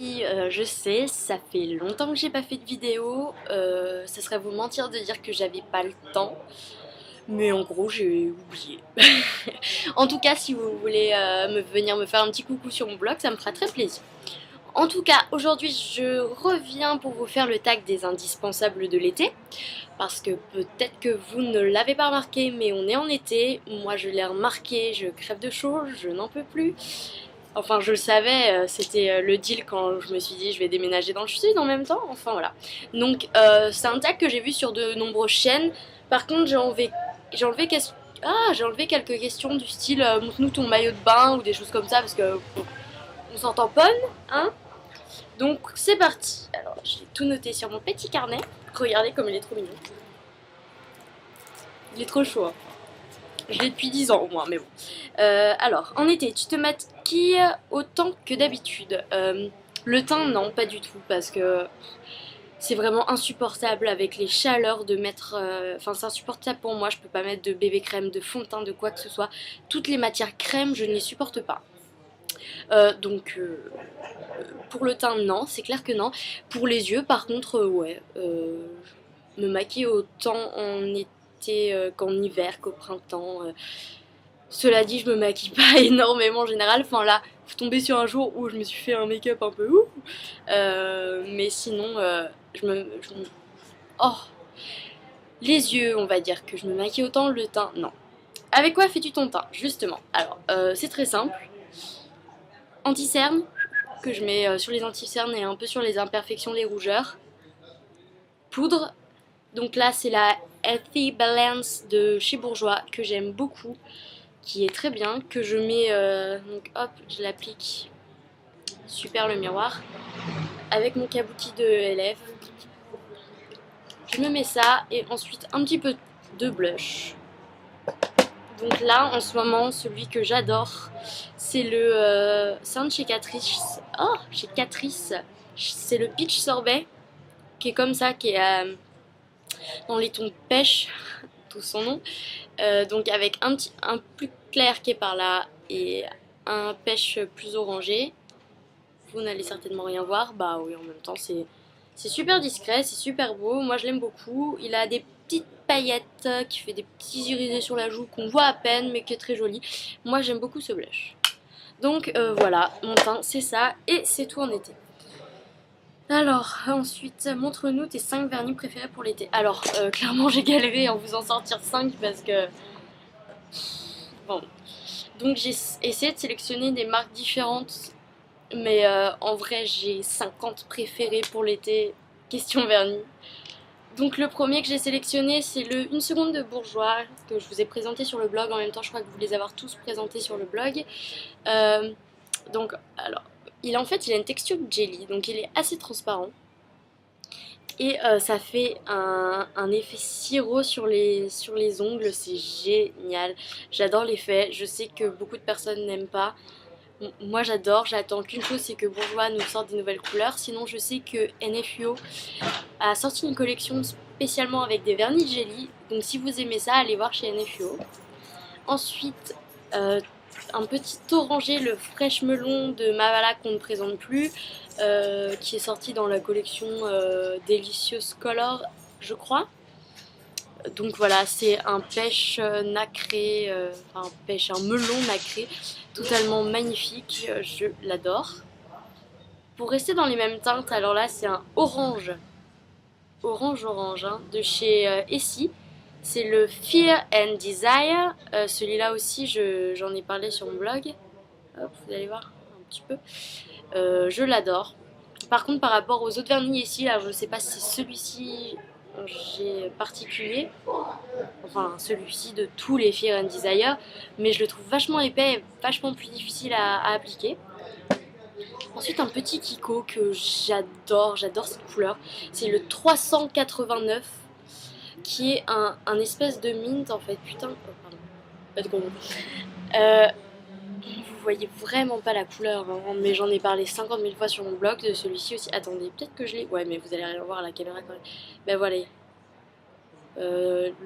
Je sais, ça fait longtemps que j'ai pas fait de vidéo. Ça serait vous mentir de dire que j'avais pas le temps. Mais en gros, j'ai oublié. En tout cas, si vous voulez venir me faire un petit coucou sur mon blog, ça me fera très plaisir. En tout cas, aujourd'hui, je reviens pour vous faire le tag des indispensables de l'été. Parce que peut-être que vous ne l'avez pas remarqué, mais on est en été. Moi, je l'ai remarqué, je crève de chaud, je n'en peux plus. Enfin, je le savais, c'était le deal quand je me suis dit je vais déménager dans le sud en même temps. Enfin voilà. Donc c'est un tag que j'ai vu sur de nombreuses chaînes. Par contre, j'ai enlevé quelques questions du style montre-nous ton maillot de bain ou des choses comme ça parce que on s'en tamponne, hein. Donc c'est parti. Alors j'ai tout noté sur mon petit carnet. Regardez comme il est trop mignon. Il est trop chaud, hein. Je l'ai depuis 10 ans au moins, mais bon. Alors, en été, tu te maquilles autant que d'habitude. Le teint, non, pas du tout, parce que c'est vraiment insupportable avec les chaleurs de mettre... Enfin, c'est insupportable pour moi, je peux pas mettre de bébé crème, de fond de teint, de quoi que ce soit. Toutes les matières crème, je ne les supporte pas. Pour le teint, non, c'est clair que non. Pour les yeux, par contre, ouais. Me maquiller autant en été qu'en hiver, qu'au printemps. Cela dit, je me maquille pas énormément en général. Enfin là, vous tombez sur un jour où je me suis fait un make-up un peu ouf. Mais sinon, Oh, les yeux, on va dire que je me maquille autant, le teint, non. Avec quoi fais-tu ton teint, justement? Alors, c'est très simple. Anti-cerne, que je mets sur les anti-cernes et un peu sur les imperfections, les rougeurs. Poudre, donc là c'est la Healthy Balance de chez Bourjois, que j'aime beaucoup, qui est très bien, que je mets, donc hop, je l'applique, super le miroir, avec mon kabuki de LF. Je me mets ça et ensuite un petit peu de blush. Donc là, en ce moment, celui que j'adore, c'est c'est un de chez Catrice. Oh, chez Catrice. C'est le Peach Sorbet, qui est comme ça, qui est dans les tons de pêche, tout son nom. Donc avec un plus clair qui est par là et un pêche plus orangé. Vous n'allez certainement rien voir. Bah oui, en même temps, c'est super discret, c'est super beau. Moi, je l'aime beaucoup. Il a des petites paillettes qui fait des petits irisés sur la joue qu'on voit à peine, mais qui est très joli. Moi, j'aime beaucoup ce blush. Donc voilà, mon teint, c'est ça. Et c'est tout en été. Alors, ensuite, montre-nous tes 5 vernis préférés pour l'été. Alors, clairement, j'ai galéré à vous en sortir 5 parce que... Bon. Donc, j'ai essayé de sélectionner des marques différentes. Mais en vrai, j'ai 50 préférés pour l'été. Question vernis. Donc, le premier que j'ai sélectionné, c'est le Une seconde de Bourjois, que je vous ai présenté sur le blog. En même temps, je crois que vous les avez tous présentés sur le blog. Euh, donc, alors, en fait, il a une texture de jelly, donc il est assez transparent. Et ça fait un effet sirop sur les ongles, c'est génial. J'adore l'effet, je sais que beaucoup de personnes n'aiment pas. Moi j'adore, j'attends qu'une chose, c'est que Bourjois nous sorte des nouvelles couleurs. Sinon je sais que NFUO a sorti une collection spécialement avec des vernis jelly. Donc si vous aimez ça, allez voir chez NFUO. Ensuite, un petit orangé, le Fresh Melon de Mavala qu'on ne présente plus, qui est sorti dans la collection Delicious Color, je crois. Donc voilà, c'est un pêche nacré, un melon nacré, totalement magnifique, je l'adore. Pour rester dans les mêmes teintes, alors là c'est un orange, orange, hein, de chez Essie. C'est le Fear and Desire. Celui-là aussi, j'en ai parlé sur mon blog. Hop, vous allez voir un petit peu. Je l'adore. Par contre, par rapport aux autres vernis ici, là, je ne sais pas si celui-ci j'ai particulier, enfin celui-ci de tous les Fear and Desire, mais je le trouve vachement épais et vachement plus difficile à appliquer. Ensuite, un petit Kiko que j'adore cette couleur. C'est le 389 qui est un espèce de mint en fait. Putain, oh, pardon, pas de gros mots. Vous voyez vraiment pas la couleur, hein, mais j'en ai parlé 50 000 fois sur mon blog de celui-ci aussi. Attendez, peut-être que je l'ai. Ouais, mais vous allez rien voir à la caméra quand même. Ben voilà.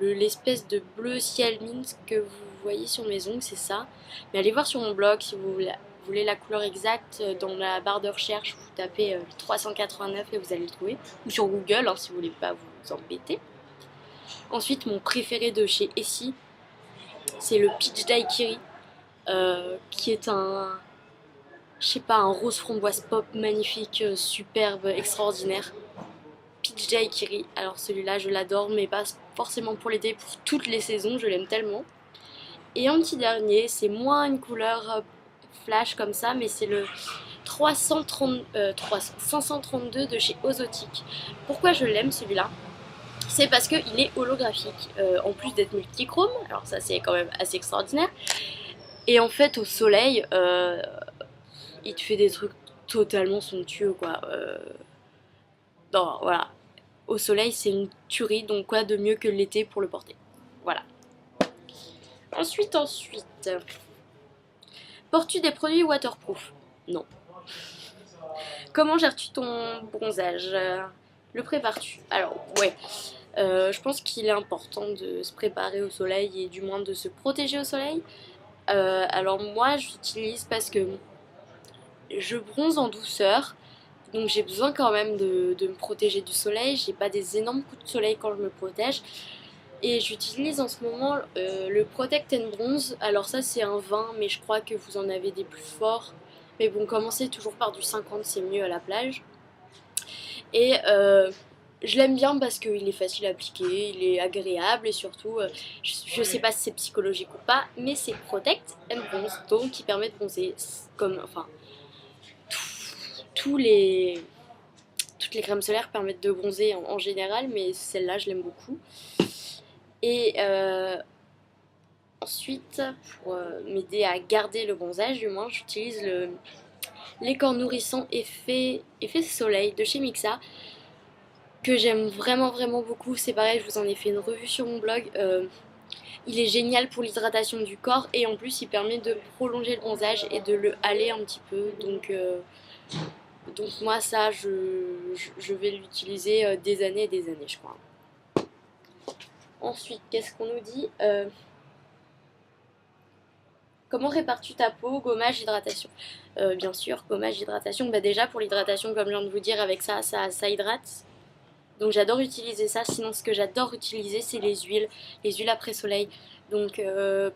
L'espèce de bleu ciel mint que vous voyez sur mes ongles, c'est ça. Mais allez voir sur mon blog si vous voulez vous voulez la couleur exacte, dans la barre de recherche, vous tapez 389 et vous allez le trouver. Ou sur Google, hein, si vous voulez pas vous embêter. Ensuite, mon préféré de chez Essie, c'est le Peach Daiquiri, qui est un, je sais pas, un rose framboise pop magnifique, superbe, extraordinaire. Peach Daiquiri, alors celui-là je l'adore, mais pas forcément pour l'été, pour toutes les saisons, je l'aime tellement. Et un petit dernier, c'est moins une couleur flash comme ça, mais c'est le 532 de chez Ozotique. Pourquoi je l'aime celui-là? C'est parce qu'il est holographique, en plus d'être multichrome, alors ça c'est quand même assez extraordinaire. Et en fait au soleil, il te fait des trucs totalement somptueux quoi. Non, voilà. Au soleil c'est une tuerie, donc quoi de mieux que l'été pour le porter. Voilà. Ensuite. Portes-tu des produits waterproof? Non. Comment gères-tu ton bronzage? Le prépares-tu? Alors, ouais. Je pense qu'il est important de se préparer au soleil et du moins de se protéger au soleil. Alors moi, j'utilise parce que je bronze en douceur. Donc j'ai besoin quand même de me protéger du soleil. J'ai pas des énormes coups de soleil quand je me protège. Et j'utilise en ce moment le Protect and Bronze. Alors ça c'est un 20, mais je crois que vous en avez des plus forts. Mais bon, commencez toujours par du 50, c'est mieux à la plage. Et je l'aime bien parce qu'il est facile à appliquer, il est agréable et surtout, je sais pas si c'est psychologique ou pas, mais c'est Protect and Bronze, donc qui permet de bronzer comme, enfin, tous les... Toutes les crèmes solaires permettent de bronzer en général, mais celle-là je l'aime beaucoup. Et ensuite, pour m'aider à garder le bronzage, du moins, j'utilise les corps nourrissants effet soleil de chez Mixa, que j'aime vraiment beaucoup. C'est pareil, je vous en ai fait une revue sur mon blog. Il est génial pour l'hydratation du corps et en plus il permet de prolonger le bronzage et de le haler un petit peu. Donc moi ça, je vais l'utiliser des années et des années, je crois. Ensuite, qu'est-ce qu'on nous dit? Comment répares-tu ta peau? Gommage, hydratation. Bien sûr, gommage, hydratation. Bah déjà pour l'hydratation, comme je viens de vous dire, avec ça hydrate. Donc j'adore utiliser ça. Sinon, ce que j'adore utiliser, c'est les huiles après soleil. Donc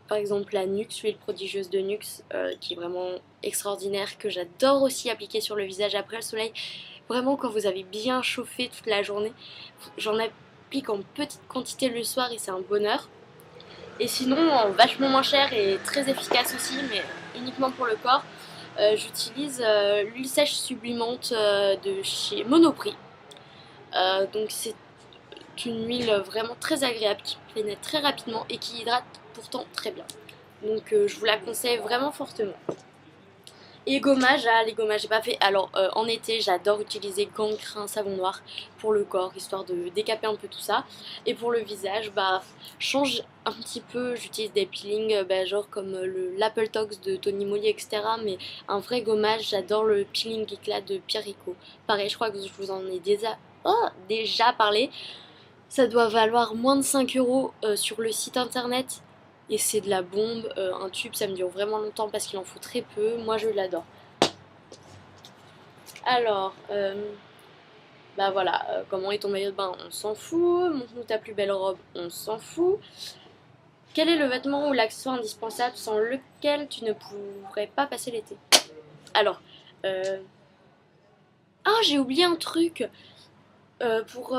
par exemple la Nux, l'huile prodigieuse de Nux, qui est vraiment extraordinaire, que j'adore aussi appliquer sur le visage après le soleil. Vraiment quand vous avez bien chauffé toute la journée, j'en applique en petite quantité le soir et c'est un bonheur. Et sinon, vachement moins cher et très efficace aussi, mais uniquement pour le corps, j'utilise l'huile sèche sublimante de chez Monoprix. Donc c'est une huile vraiment très agréable qui pénètre très rapidement et qui hydrate pourtant très bien. Donc je vous la conseille vraiment fortement. Et gommage, les gommages j'ai pas fait. Alors en été j'adore utiliser gants crin savon noir pour le corps, histoire de décaper un peu tout ça. Et pour le visage, bah change un petit peu, j'utilise des peelings genre comme l'Apple Tox de Tony Moly, etc. Mais un vrai gommage, j'adore le peeling éclat de Pierrico. Pareil, je crois que je vous en ai déjà parlé. Ça doit valoir moins de 5 € sur le site internet. Et c'est de la bombe, un tube ça me dure vraiment longtemps parce qu'il en faut très peu, moi je l'adore. Alors, bah voilà, comment est ton maillot de bain, on s'en fout, montre-nous ta plus belle robe, on s'en fout. Quel est le vêtement ou l'accessoire indispensable sans lequel tu ne pourrais pas passer l'été? Alors, ah j'ai oublié un truc, pour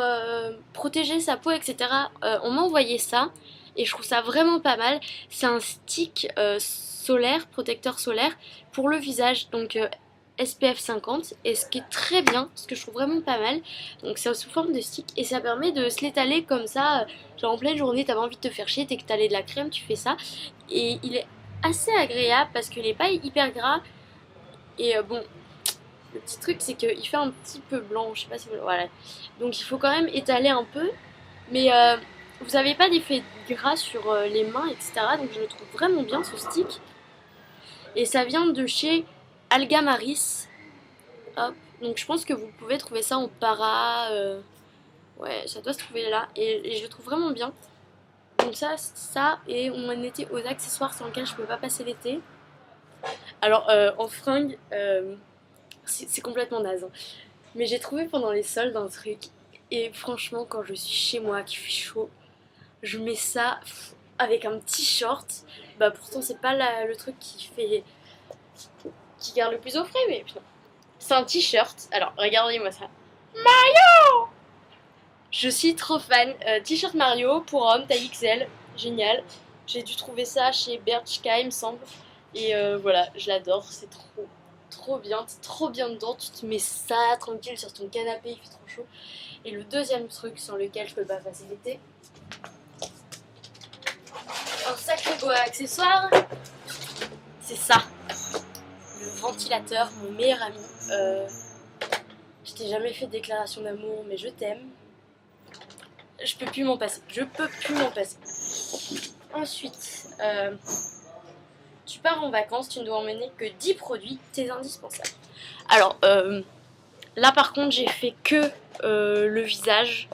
protéger sa peau etc. On m'a envoyé ça. Et je trouve ça vraiment pas mal. C'est un stick solaire, protecteur solaire pour le visage. Donc SPF 50. Et ce qui est très bien, ce que je trouve vraiment pas mal. Donc c'est sous forme de stick. Et ça permet de se l'étaler comme ça. Genre en pleine journée, t'as pas envie de te faire chier. T'es que t'as de la crème, tu fais ça. Et il est assez agréable parce qu'il est pas hyper gras. Et bon, le petit truc c'est qu'il fait un petit peu blanc. Je sais pas si vous... Voilà. Donc il faut quand même étaler un peu. Mais... vous n'avez pas d'effet gras sur les mains, etc. Donc je le trouve vraiment bien ce stick. Et ça vient de chez Algamaris. Hop. Donc je pense que vous pouvez trouver ça en para. Ouais, ça doit se trouver là. Et je le trouve vraiment bien. Donc ça et on en était aux accessoires sans lesquels je peux pas passer l'été. Alors en fringues, c'est complètement naze, hein. Mais j'ai trouvé pendant les soldes un truc. Et franchement, quand je suis chez moi, qu'il fait chaud, je mets ça avec un petit short. Bah pourtant c'est pas le truc qui garde le plus au frais, mais putain. C'est un t-shirt. Alors regardez-moi ça. Je suis trop fan. T-shirt Mario pour homme, taille XL. Génial. J'ai dû trouver ça chez Bershka, il me semble. Et voilà, je l'adore. C'est trop bien. T'es trop bien dedans. Tu te mets ça tranquille sur ton canapé, il fait trop chaud. Et le deuxième truc sur lequel je peux pas passer l'été, un sacré beau accessoire, c'est ça. Le ventilateur, mon meilleur ami. Je t'ai jamais fait de déclaration d'amour, mais je t'aime. Je peux plus m'en passer. Je peux plus m'en passer. Ensuite, tu pars en vacances, tu ne dois emmener que 10 produits, t'es indispensable. Alors, là par contre, j'ai fait que le visage,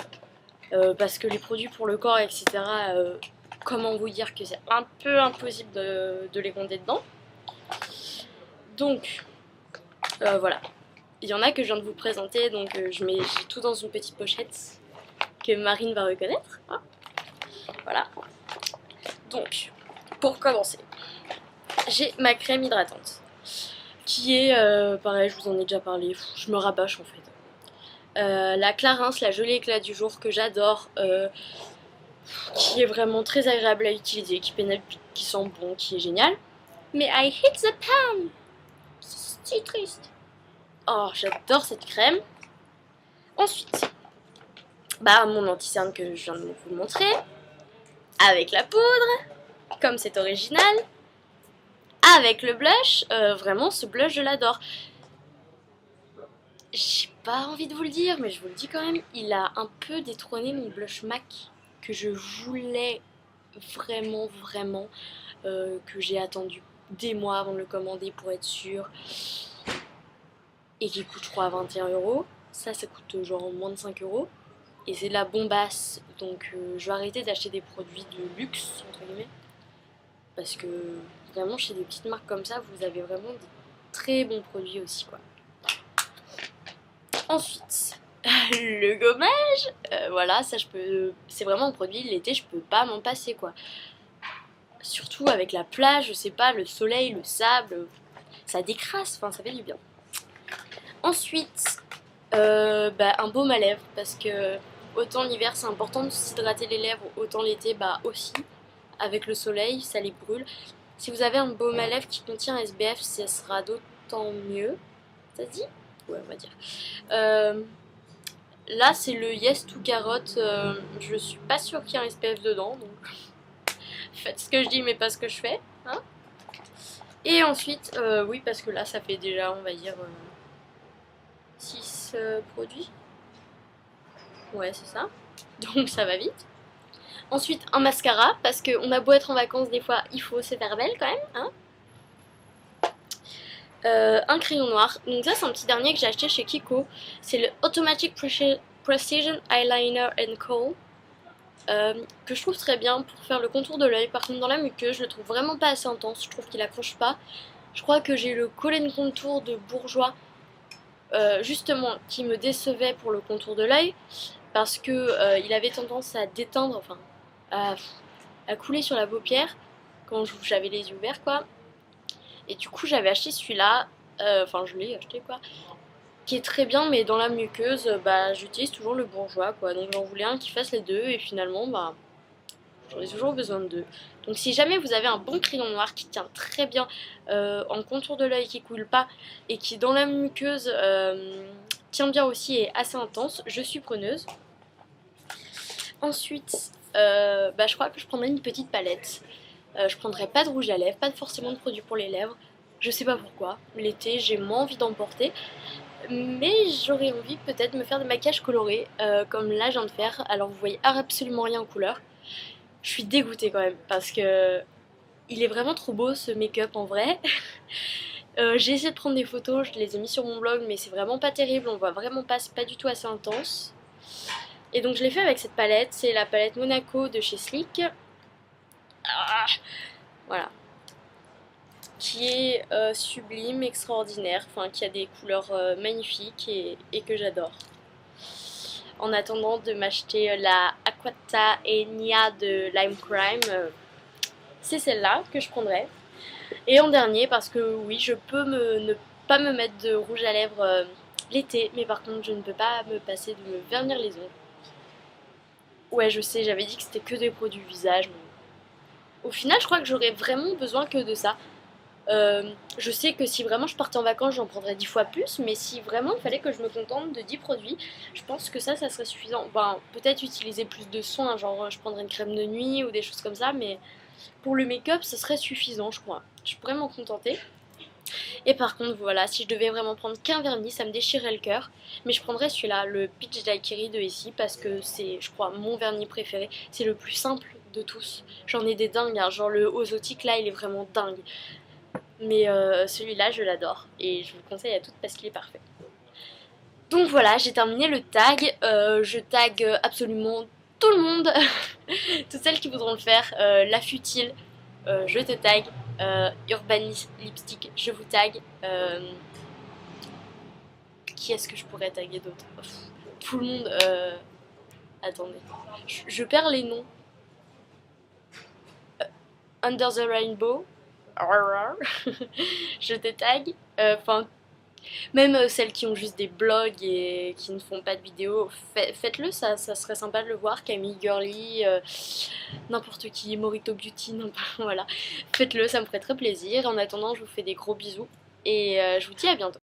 parce que les produits pour le corps, etc., comment vous dire que c'est un peu impossible de les compter dedans. Donc, voilà. Il y en a que je viens de vous présenter, donc j'ai tout dans une petite pochette que Marine va reconnaître. Hein, voilà. Donc, pour commencer, j'ai ma crème hydratante, qui est, pareil, je vous en ai déjà parlé, je me rabâche en fait. La Clarins, la gelée éclat du jour, que j'adore, qui est vraiment très agréable à utiliser, qui pénètre, qui sent bon, qui est génial. Mais I hate the pan. C'est triste. Oh, j'adore cette crème. Ensuite, bah mon anti-cerne que je viens de vous montrer, avec la poudre, comme c'est original, avec le blush, vraiment ce blush je l'adore. J'ai pas envie de vous le dire, mais je vous le dis quand même, il a un peu détrôné mon blush MAC que je voulais vraiment, que j'ai attendu des mois avant de le commander pour être sûre, et qui coûte je crois 21€. Ça coûte genre moins de 5€. Et c'est de la bombasse, donc je vais arrêter d'acheter des produits de luxe, entre guillemets. Parce que vraiment, chez des petites marques comme ça, vous avez vraiment des très bons produits aussi, quoi. Ensuite, le gommage, voilà, ça c'est vraiment un produit, l'été, je peux pas m'en passer, quoi. Surtout avec la plage, je sais pas, le soleil, le sable, ça décrasse, enfin, ça fait du bien. Ensuite, un baume à lèvres, parce que autant l'hiver c'est important de s'hydrater les lèvres, autant l'été bah aussi, avec le soleil ça les brûle. Si vous avez un baume à lèvres qui contient SPF, ça sera d'autant mieux. Ça se dit? Ouais, on va dire. Là c'est le Yes to Carotte, je suis pas sûre qu'il y ait un SPF dedans, donc faites ce que je dis mais pas ce que je fais, hein. Et ensuite, oui parce que là ça fait déjà on va dire 6 produits. Ouais, c'est ça. Donc ça va vite. Ensuite, un mascara, parce qu'on a beau être en vacances, des fois, il faut se faire belle quand même. Hein. Un crayon noir. Donc ça, c'est un petit dernier que j'ai acheté chez Kiko. C'est le Automatic Precision Eyeliner and Kohl. Que je trouve très bien pour faire le contour de l'œil. Par contre, dans la muqueuse, je le trouve vraiment pas assez intense. Je trouve qu'il accroche pas. Je crois que j'ai le Kohl & Contour de Bourjois, justement, qui me décevait pour le contour de l'œil. Parce que il avait tendance à déteindre, enfin à couler sur la paupière quand j'avais les yeux ouverts, quoi. Et du coup j'avais acheté celui-là, enfin je l'ai acheté, quoi, qui est très bien, mais dans la muqueuse bah j'utilise toujours le Bourjois, quoi. Donc j'en voulais un qui fasse les deux et finalement bah j'en ai toujours besoin de deux. Donc si jamais vous avez un bon crayon noir qui tient très bien en contour de l'œil, qui coule pas et qui dans la muqueuse tient bien aussi et assez intense, je suis preneuse. Ensuite, je crois que je prendrai une petite palette. Je prendrai pas de rouge à lèvres, pas forcément de produits pour les lèvres. Je sais pas pourquoi. L'été, j'ai moins envie d'en porter. Mais j'aurais envie peut-être de me faire des maquillages colorés, comme là je viens de faire. Alors vous voyez absolument rien en couleur. Je suis dégoûtée quand même, parce que il est vraiment trop beau ce make-up en vrai. J'ai essayé de prendre des photos, je les ai mis sur mon blog, mais c'est vraiment pas terrible. On voit vraiment pas, c'est pas du tout assez intense. Et donc je l'ai fait avec cette palette, c'est la palette Monaco de chez Sleek. Ah, voilà. qui est sublime, extraordinaire, enfin qui a des couleurs magnifiques et que j'adore. En attendant de m'acheter la Aquata Enia de Lime Crime, c'est celle-là que je prendrai. Et en dernier, parce que oui, je peux ne pas me mettre de rouge à lèvres l'été, mais par contre je ne peux pas me passer de me vernir les ongles. Ouais, je sais, j'avais dit que c'était que des produits visage, mais au final, je crois que j'aurais vraiment besoin que de ça. Je sais que si vraiment je partais en vacances, j'en prendrais 10 fois plus, mais si vraiment il fallait que je me contente de 10 produits, je pense que ça serait suffisant. Ben, peut-être utiliser plus de soins, genre je prendrais une crème de nuit ou des choses comme ça, mais pour le make-up, ce serait suffisant, je crois. Je pourrais m'en contenter. Et par contre, voilà, si je devais vraiment prendre qu'un vernis, ça me déchirait le cœur. Mais je prendrais celui-là, le Peach Daiquiri de ici, parce que c'est, je crois, mon vernis préféré. C'est le plus simple de tous. J'en ai des dingues, hein. Genre le Ozotique là, il est vraiment dingue. Mais celui-là, je l'adore. Et je vous le conseille à toutes parce qu'il est parfait. Donc voilà, j'ai terminé le tag. Je tag absolument tout le monde. Toutes celles qui voudront le faire. La futile, je te tag. Urbanis Lipstick, je vous tag. Qui est-ce que je pourrais taguer d'autre? Tout le monde. Attendez. Je perds les noms. Under the Rainbow. Je te tag. Enfin, même celles qui ont juste des blogs et qui ne font pas de vidéos, faites-le, ça serait sympa de le voir. Camille Girly, n'importe qui, Morito Beauty, voilà. Faites-le, ça me ferait très plaisir. En attendant, je vous fais des gros bisous et je vous dis à bientôt.